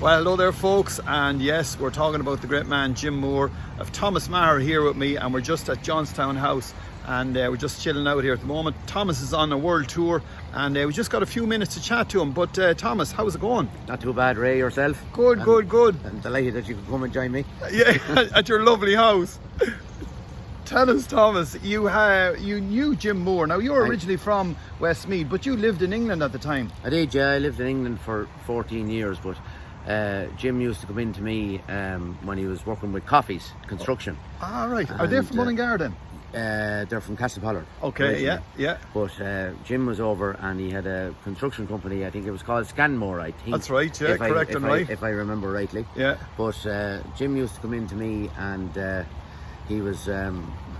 Well, hello there, folks, and yes, we're talking about the great man Jim Moore. I've Thomas Maher here with me, and we're just at Johnstown House, and we're just chilling out here at the moment. Thomas is on a world tour, and we just got a few minutes to chat to him. But Thomas, how's it going? Not too bad, Ray. Yourself? Good. I'm delighted that you could come and join me. Yeah, at your lovely house. Tell us, Thomas, you knew Jim Moore. Now, you're originally from Westmeath, but you lived in England at the time. I did, yeah. I lived in England for 14 years, but Jim used to come in to me when he was working with Coffees, construction. Ah, right. Are they from Mullingar then? They're from Castlepollard. Okay, yeah. But Jim was over and he had a construction company, I think it was called Scanmore, I think. That's right, yeah, correct and right. If I remember rightly. Yeah. But Jim used to come in to me and he was a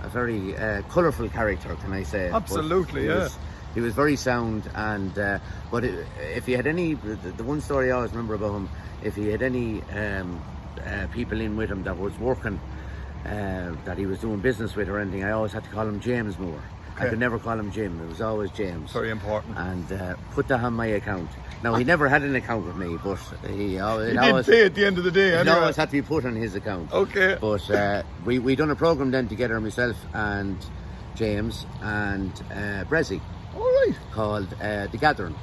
very colourful character, can I say. Absolutely, yeah. He was very sound, and but if he had any, the one story I always remember about him, if he had any people in with him that was working, that he was doing business with or anything, I always had to call him James Moore. Okay. I could never call him Jim, it was always James. Very important. And put that on my account. Now, he never had an account with me, but he always didn't pay at the end of the day, anyway. It always had to be put on his account. Okay. But we done a programme then together, myself and James and Brezzy. All right. Called The Gathering.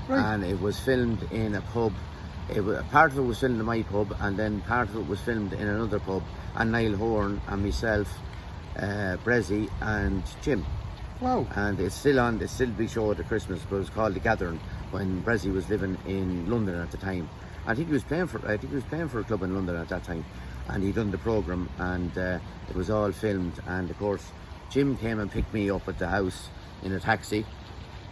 Right. And it was filmed in a pub. Part of it was filmed in my pub, and then part of it was filmed in another pub. And Niall Horn and myself, Brezzy and Jim. Wow. And it's still on. It's still be showed at Christmas, but it was called The Gathering when Brezzy was living in London at the time. I think he was playing for a club in London at that time, and he done the programme, and it was all filmed. And of course, Jim came and picked me up at the house in a taxi,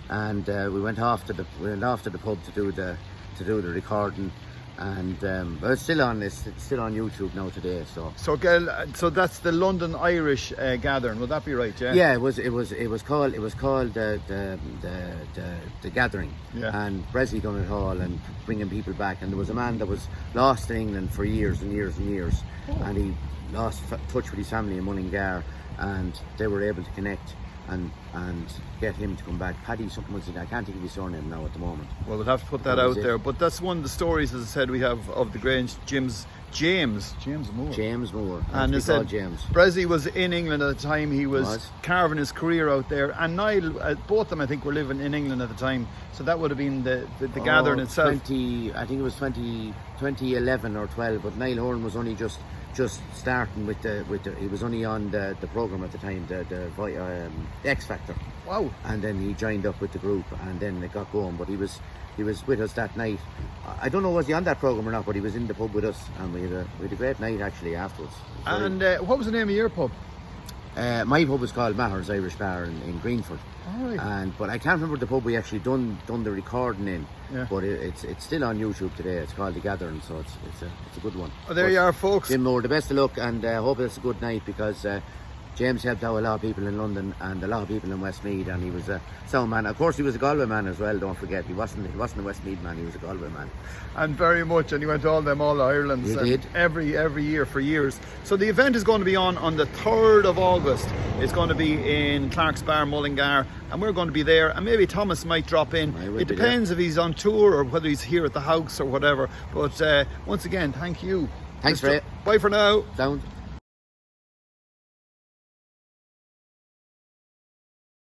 and we went off to the pub to do the recording, and but it's still on YouTube now today. So that's the London Irish Gathering. Would that be right? Yeah. Yeah, it was called the Gathering. Yeah. And Brezzy done it all and bringing people back. And there was a man that was lost in England for years and years and years, and he lost touch with his family in Mullingar, and they were able to connect and get him to come back. Paddy something was it? I can't think of his surname now at the moment. Well, we'll have to put that out there. But that's one of the stories, as I said, we have of the Grange. James Moore. James Moore. And as I said, James. Brezzy was in England at the time. He was carving his career out there. And Niall, both of them, I think, were living in England at the time. So that would have been the gathering itself. I think it was 2011 or 12. But Niall Horn was only just starting with the he was only on the programme at the time, the X Factor. Wow. And then he joined up with the group, and then it got going. But he was with us that night. I don't know was he on that programme or not, but he was in the pub with us, and we had a great night actually afterwards. And what was the name of your pub? My pub was called Maher's Irish Bar in Greenford. All right. But I can't remember the pub we actually done the recording in. Yeah. But it's still on YouTube today. It's called The Gathering, so it's a good one. Well, there you are, folks. Jim Moore, the best of luck, and I hope it's a good night, because James helped out a lot of people in London and a lot of people in Westmeath, and he was a sound man. Of course, he was a Galway man as well, don't forget. He wasn't a Westmeath man, he was a Galway man. And very much, and he went to all Ireland's. He did. Every year for years. So the event is going to be on the 3rd of August. It's going to be in Clark's Bar, Mullingar, and we're going to be there, and maybe Thomas might drop in. It depends if he's on tour or whether he's here at the house or whatever. But once again, thank you. Thanks, Ray. Bye for now. Sound.